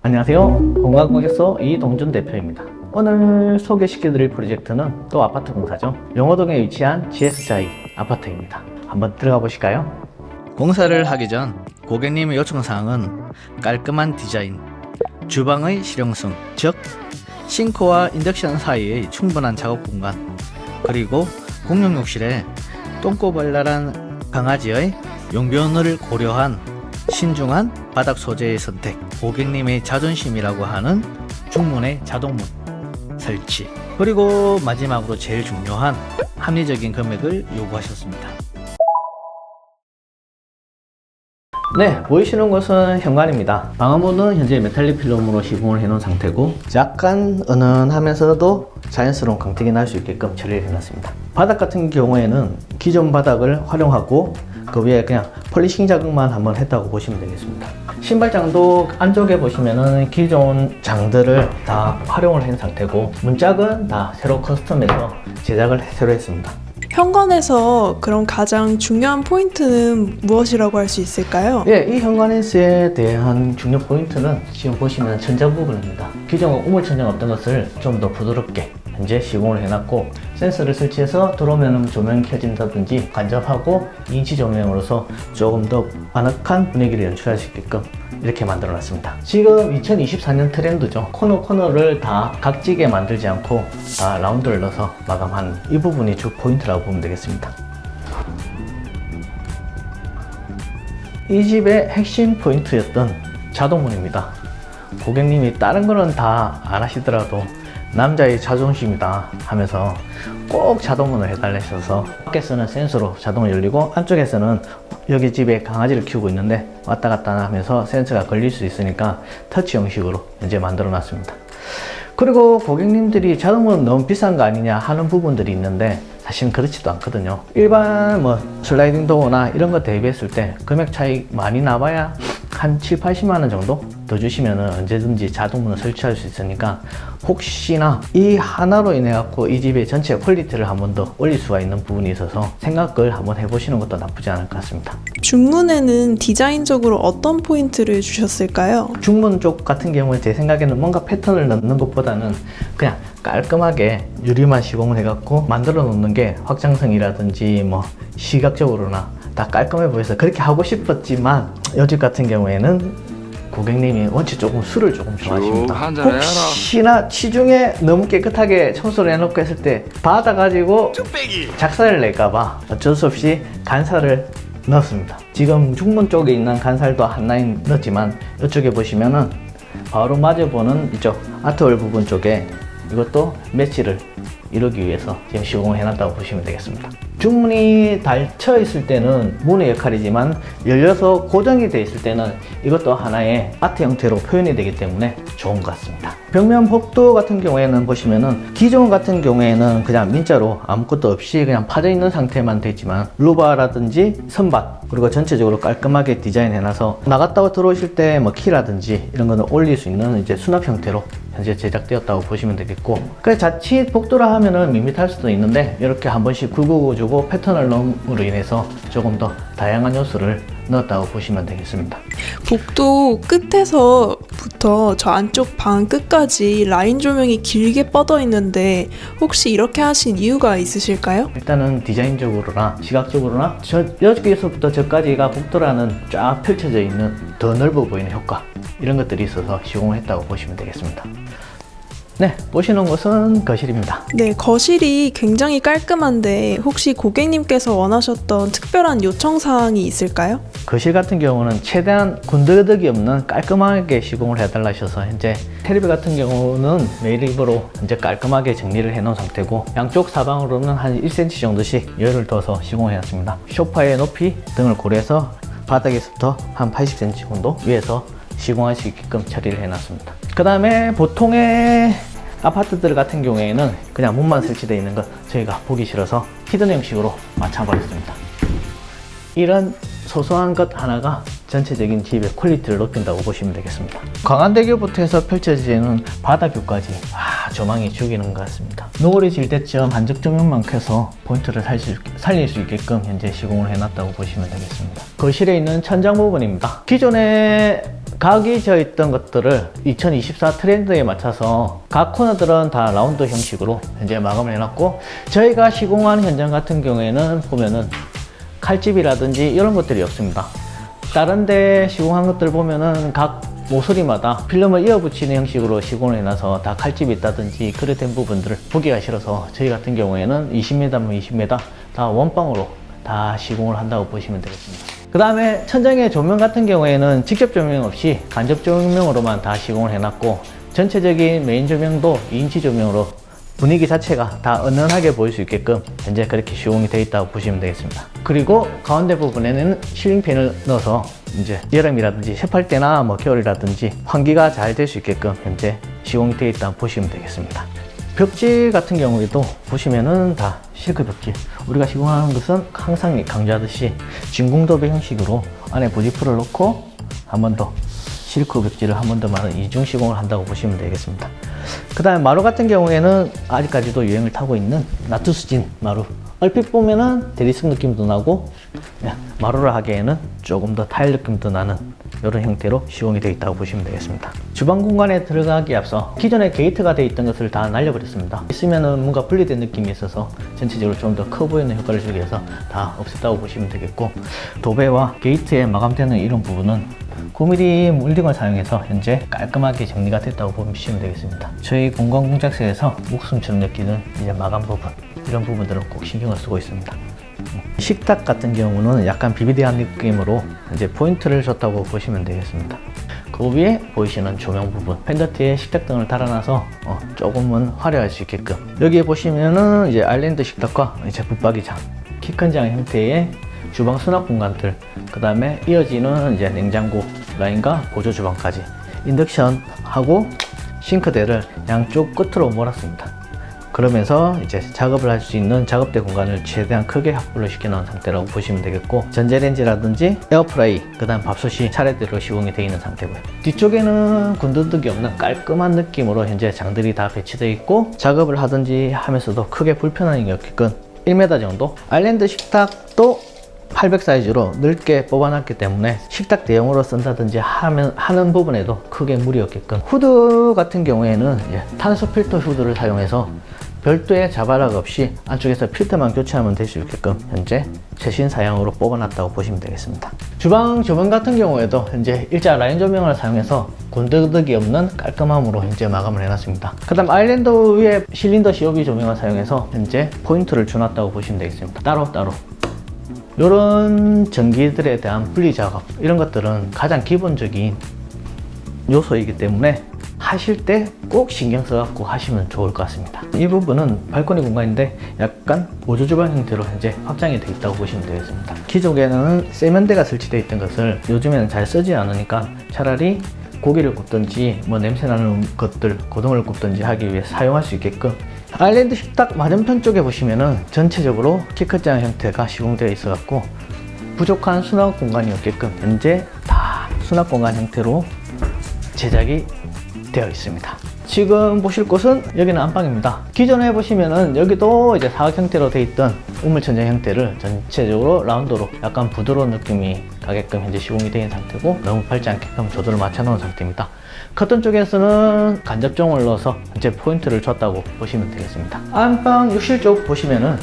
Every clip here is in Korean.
안녕하세요. 공간고객소 이동준 대표입니다. 오늘 소개시켜드릴 프로젝트는 또 아파트 공사죠. 용호동에 위치한 GS자이 아파트입니다. 한번 들어가 보실까요? 공사를 하기 전 고객님의 요청사항은 깔끔한 디자인, 주방의 실용성, 즉 싱크와 인덕션 사이의 충분한 작업 공간, 그리고 공용 욕실에 똥꼬발랄한 강아지의 용변을 고려한 신중한 바닥 소재의 선택, 고객님의 자존심이라고 하는 중문의 자동문 설치, 그리고 마지막으로 제일 중요한 합리적인 금액을 요구하셨습니다. 네, 보이시는 것은 현관입니다. 방화문은 현재 메탈릭 필름으로 시공을 해놓은 상태고 약간 은은하면서도 자연스러운 광택이 날 수 있게끔 처리를 해놨습니다. 바닥 같은 경우에는 기존 바닥을 활용하고 그 위에 그냥 폴리싱 작업만 한번 했다고 보시면 되겠습니다. 신발장도 안쪽에 보시면은 기존 장들을 다 활용을 한 상태고 문짝은 다 새로 커스텀해서 제작을 새로 했습니다. 현관에서 그럼 가장 중요한 포인트는 무엇이라고 할 수 있을까요? 예, 이 현관에서에 대한 중요 포인트는 지금 보시면 천장 부분입니다. 기존 우물 천장 없던 것을 좀 더 부드럽게 현재 시공을 해놨고 센서를 설치해서 들어오면 조명이 켜진다든지 간접하고 인치 조명으로서 조금 더 아늑한 분위기를 연출할 수 있게끔 이렇게 만들어 놨습니다. 지금 2024년 트렌드죠. 코너를 다 각지게 만들지 않고 다 라운드를 넣어서 마감한 이 부분이 주 포인트라고 보면 되겠습니다. 이 집의 핵심 포인트였던 자동문입니다. 고객님이 다른 거는 다 안 하시더라도 남자의 자존심이다 하면서 꼭 자동문을 해달라셔서 밖에서는 센서로 자동으로 열리고 안쪽에서는 여기 집에 강아지를 키우고 있는데 왔다 갔다 하면서 센서가 걸릴 수 있으니까 터치 형식으로 현재 만들어 놨습니다. 그리고 고객님들이 자동문 너무 비싼 거 아니냐 하는 부분들이 있는데 사실은 그렇지도 않거든요. 일반 슬라이딩 도어나 이런 거 대비했을 때 금액 차이 많이 나봐야 한 7, 80만 원 정도 더 주시면 언제든지 자동문을 설치할 수 있으니까 혹시나 이 하나로 인해 갖고 이 집의 전체 퀄리티를 한 번 더 올릴 수가 있는 부분이 있어서 생각을 한번 해보시는 것도 나쁘지 않을 것 같습니다. 중문에는 디자인적으로 어떤 포인트를 주셨을까요? 중문 쪽 같은 경우에 제 생각에는 뭔가 패턴을 넣는 것보다는 그냥 깔끔하게 유리만 시공을 해갖고 만들어 놓는 게 확장성이라든지 시각적으로나 다 깔끔해 보여서 그렇게 하고 싶었지만 이 집 같은 경우에는 고객님이 원체 조금 술을 조금 좋아하십니다. 혹시나 시중에 너무 깨끗하게 청소를 해놓고 했을 때 받아가지고 작살을 낼까봐 어쩔 수 없이 간살을 넣었습니다. 지금 중문 쪽에 있는 간살도 한 라인 넣었지만 이쪽에 보시면은 바로 마주보는 이쪽 아트월 부분 쪽에 이것도 매치를 이루기 위해서 지금 시공을 해놨다고 보시면 되겠습니다. 중문이 닫혀 있을 때는 문의 역할이지만 열려서 고정이 되어 있을 때는 이것도 하나의 아트 형태로 표현이 되기 때문에 좋은 것 같습니다. 벽면 복도 같은 경우에는 보시면은 기존 같은 경우에는 그냥 민자로 아무것도 없이 그냥 파져 있는 상태만 되어 있지만 루바라든지 선밭 그리고 전체적으로 깔끔하게 디자인해놔서 나갔다가 들어오실 때 키라든지 이런 거는 올릴 수 있는 이제 수납 형태로 현재 제작되었다고 보시면 되겠고, 그 자칫 복도라 하면은 밋밋할 수도 있는데 이렇게 한 번씩 굵어주고 패턴을 넣음으로 인해서 조금 더 다양한 요소를 넣었다고 보시면 되겠습니다. 복도 끝에서부터 저 안쪽 방 끝까지 라인 조명이 길게 뻗어 있는데 혹시 이렇게 하신 이유가 있으실까요? 일단은 디자인적으로나 시각적으로나 여기서부터 저까지가 복도라는 쫙 펼쳐져 있는 더 넓어 보이는 효과, 이런 것들이 있어서 시공을 했다고 보시면 되겠습니다. 네, 보시는 곳은 거실입니다. 네, 거실이 굉장히 깔끔한데 혹시 고객님께서 원하셨던 특별한 요청사항이 있을까요? 거실 같은 경우는 최대한 군더더기 없는 깔끔하게 시공을 해달라 하셔서 현재 테레비 같은 경우는 매립으로 현재 깔끔하게 정리를 해놓은 상태고 양쪽 사방으로는 한 1cm 정도씩 여유를 둬서 시공을 해놨습니다. 소파의 높이 등을 고려해서 바닥에서부터 한 80cm 정도 위에서 시공할 수 있게끔 처리를 해놨습니다. 그 다음에 보통의 아파트들 같은 경우에는 그냥 문만 설치되어 있는 것 저희가 보기 싫어서 히든 형식으로 맞춰버렸습니다. 이런 소소한 것 하나가 전체적인 집의 퀄리티를 높인다고 보시면 되겠습니다. 광안대교부터 해서 펼쳐지는 바다뷰까지 조망이 죽이는 것 같습니다. 노을이 질 때쯤 한적 조명만 켜서 포인트를 살릴 수 있게끔 현재 시공을 해놨다고 보시면 되겠습니다. 거실에 있는 천장 부분입니다. 기존에 각이 져 있던 것들을 2024 트렌드에 맞춰서 각 코너들은 다 라운드 형식으로 현재 마감을 해놨고, 저희가 시공한 현장 같은 경우에는 보면은 칼집이라든지 이런 것들이 없습니다. 다른 데 시공한 것들 보면은 각 모서리마다 필름을 이어 붙이는 형식으로 시공을 해놔서 다 칼집이 있다든지 그래 된 부분들을 보기가 싫어서 저희 같은 경우에는 20m면 20m 다 원방으로 다 시공을 한다고 보시면 되겠습니다. 그 다음에 천장의 조명 같은 경우에는 직접 조명 없이 간접 조명으로만 다 시공을 해놨고, 전체적인 메인 조명도 2인치 조명으로 분위기 자체가 다 은은하게 보일 수 있게끔 현재 그렇게 시공이 되어 있다고 보시면 되겠습니다. 그리고 가운데 부분에는 실링팬을 넣어서 이제 여름이라든지 습할 때나 뭐 겨울이라든지 환기가 잘 될 수 있게끔 현재 시공이 되어 있다고 보시면 되겠습니다. 벽지 같은 경우에도 보시면은 다 실크 벽지, 우리가 시공하는 것은 항상 강조하듯이 진공도배 형식으로 안에 부지프를 넣고 한 번 더 실크 벽지를 한 번 더 많은 이중 시공을 한다고 보시면 되겠습니다. 그 다음에 마루 같은 경우에는 아직까지도 유행을 타고 있는 나투스진 마루, 얼핏 보면은 대리석 느낌도 나고 마루를 하기에는 조금 더 타일 느낌도 나는 이런 형태로 시공이 되어 있다고 보시면 되겠습니다. 주방 공간에 들어가기에 앞서 기존에 게이트가 되어 있던 것을 다 날려버렸습니다. 있으면은 뭔가 분리된 느낌이 있어서 전체적으로 좀 더 커 보이는 효과를 주기 위해서 다 없앴다고 보시면 되겠고, 도배와 게이트에 마감되는 이런 부분은 9mm 몰딩을 사용해서 현재 깔끔하게 정리가 됐다고 보시면 되겠습니다. 저희 공간 공작소에서 목숨처럼 느끼는 이제 마감 부분, 이런 부분들은 꼭 신경을 쓰고 있습니다. 식탁 같은 경우는 약간 비비드한 느낌으로 이제 포인트를 줬다고 보시면 되겠습니다. 그 위에 보이시는 조명 부분, 펜더트에 식탁등을 달아놔서 조금은 화려할 수 있게끔, 여기에 보시면은 이제 아일랜드 식탁과 이제 붙박이장, 키 큰 장 형태의 주방 수납 공간들, 그 다음에 이어지는 이제 냉장고 라인과 보조 주방까지 인덕션하고 싱크대를 양쪽 끝으로 몰았습니다. 그러면서 이제 작업을 할 수 있는 작업대 공간을 최대한 크게 확보를 시켜 놓은 상태라고 보시면 되겠고, 전자레인지라든지 에어프라이, 그 다음 밥솥이 차례대로 시공이 되어 있는 상태고요. 뒤쪽에는 군더더기 없는 깔끔한 느낌으로 현재 장들이 다 배치되어 있고, 작업을 하든지 하면서도 크게 불편함이 없게끔 1m 정도, 아일랜드 식탁도 800 사이즈로 넓게 뽑아놨기 때문에 식탁 대용으로 쓴다든지 하는 부분에도 크게 무리 없게끔, 후드 같은 경우에는 탄소 필터 후드를 사용해서 별도의 자바락 없이 안쪽에서 필터만 교체하면 될 수 있게끔 현재 최신 사양으로 뽑아놨다고 보시면 되겠습니다. 주방 조명 같은 경우에도 현재 일자 라인 조명을 사용해서 군더더기 없는 깔끔함으로 현재 마감을 해놨습니다. 그 다음 아일랜드 위에 실린더 COB 조명을 사용해서 현재 포인트를 줘놨다고 보시면 되겠습니다. 따로따로 이런 전기들에 대한 분리 작업, 이런 것들은 가장 기본적인 요소이기 때문에 하실 때 꼭 신경 써갖고 하시면 좋을 것 같습니다. 이 부분은 발코니 공간인데 약간 보조 주방 형태로 현재 확장이 되어 있다고 보시면 되겠습니다. 기존에는 세면대가 설치되어 있던 것을 요즘에는 잘 쓰지 않으니까 차라리 고기를 굽든지 뭐 냄새나는 것들, 고등어를 굽든지 하기 위해 사용할 수 있게끔, 아일랜드 식탁 맞은편 쪽에 보시면은 전체적으로 키크장 형태가 시공되어 있어 갖고 부족한 수납 공간이 없게끔 현재 다 수납 공간 형태로 제작이 되어 있습니다. 지금 보실 곳은 여기는 안방입니다. 기존에 보시면은 여기도 이제 사각 형태로 되어 있던 우물천장 형태를 전체적으로 라운드로 약간 부드러운 느낌이 가게끔 현재 시공이 되어 있는 상태고, 너무 밟지 않게끔 조도를 맞춰 놓은 상태입니다. 커튼 쪽에서는 간접종을 넣어서 현재 포인트를 줬다고 보시면 되겠습니다. 안방 욕실 쪽 보시면은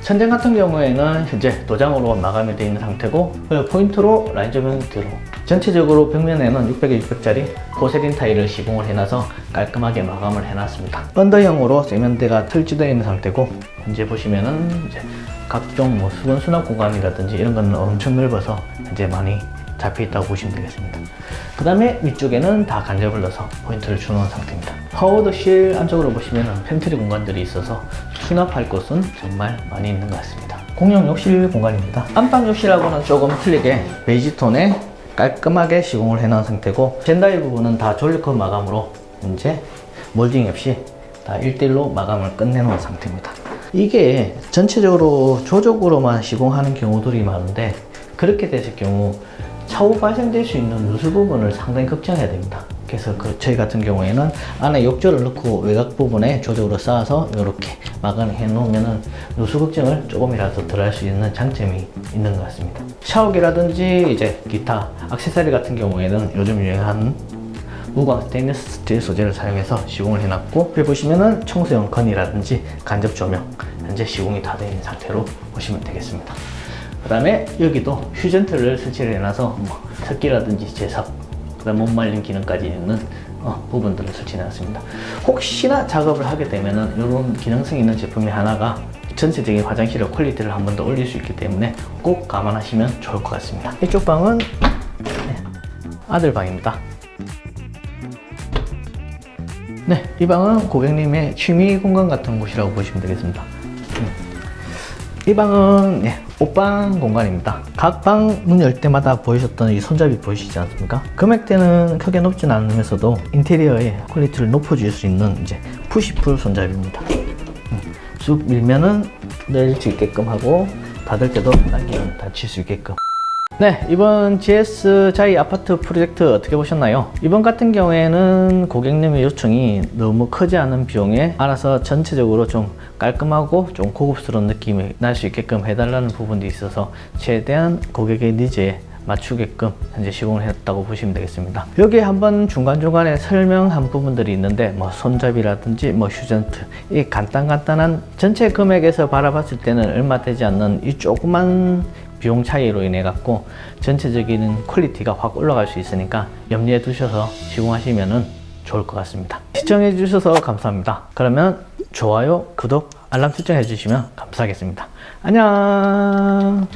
천장 같은 경우에는 현재 도장으로 마감이 되어 있는 상태고, 포인트로 라인 조명 형태로 전체적으로 벽면에는 600에 600짜리 포세린 타일을 시공을 해놔서 깔끔하게 마감을 해놨습니다. 언더형으로 세면대가 설치되어 있는 상태고, 현재 보시면은 이제 각종 뭐 수건 수납 공간이라든지 이런 건 엄청 넓어서 현재 많이 잡혀 있다고 보시면 되겠습니다. 그 다음에 위쪽에는 다 간접을 넣어서 포인트를 주는 상태입니다. 하워드실 안쪽으로 보시면 팬트리 공간들이 있어서 수납할 곳은 정말 많이 있는 것 같습니다. 공용 욕실 공간입니다. 안방 욕실하고는 조금 틀리게 베이지 톤에 깔끔하게 시공을 해놓은 상태고, 젠다이 부분은 다 졸리컷 마감으로 현재 몰딩 없이 다 1대1로 마감을 끝내놓은 상태입니다. 이게 전체적으로 조적으로만 시공하는 경우들이 많은데, 그렇게 됐을 경우 차후 발생될 수 있는 누수 부분을 상당히 걱정해야 됩니다. 그래서 저희 같은 경우에는 안에 욕조를 넣고 외곽 부분에 조적으로 쌓아서 이렇게 마감을 해 놓으면은 누수 걱정을 조금이라도 덜 할 수 있는 장점이 있는 것 같습니다. 샤워기라든지 이제 기타 액세서리 같은 경우에는 요즘 유행하는 무광 스테인리스 스틸 소재를 사용해서 시공을 해놨고, 여기 보시면은 청소용 건이라든지 간접 조명 현재 시공이 다 되어 있는 상태로 보시면 되겠습니다. 그 다음에 여기도 휴전트를 설치를 해놔서 뭐 습기라든지 제습, 그 다음 못 말림 기능까지 있는 부분들을 설치해놨습니다. 혹시나 작업을 하게 되면은 이런 기능성 있는 제품이 하나가 전체적인 화장실의 퀄리티를 한 번 더 올릴 수 있기 때문에 꼭 감안하시면 좋을 것 같습니다. 이쪽 방은 아들 방입니다. 네, 이 방은 고객님의 취미 공간 같은 곳이라고 보시면 되겠습니다. 이 방은 옷방 공간입니다. 각 방 문 열 때마다 보이셨던 이 손잡이 보이시지 않습니까? 금액대는 크게 높진 않으면서도 인테리어의 퀄리티를 높여줄 수 있는 이제 푸시풀 손잡이입니다. 쑥 밀면은 낼 수 있게끔 하고, 닫을 때도 당기면 닫힐 수 있게끔. 네, 이번 GS 자이 아파트 프로젝트 어떻게 보셨나요? 이번 같은 경우에는 고객님의 요청이 너무 크지 않은 비용에 알아서 전체적으로 좀 깔끔하고 좀 고급스러운 느낌이 날 수 있게끔 해달라는 부분도 있어서 최대한 고객의 니즈에 맞추게끔 현재 시공을 했다고 보시면 되겠습니다. 여기에 한번 중간중간에 설명한 부분들이 있는데, 뭐 손잡이라든지 뭐 휴전트, 이 간단한 전체 금액에서 바라봤을 때는 얼마 되지 않는 이 조그만 비용 차이로 인해 갖고 전체적인 퀄리티가 확 올라갈 수 있으니까 염두에 두셔서 시공하시면 좋을 것 같습니다. 시청해 주셔서 감사합니다. 그러면 좋아요, 구독, 알람 설정해 주시면 감사하겠습니다. 안녕.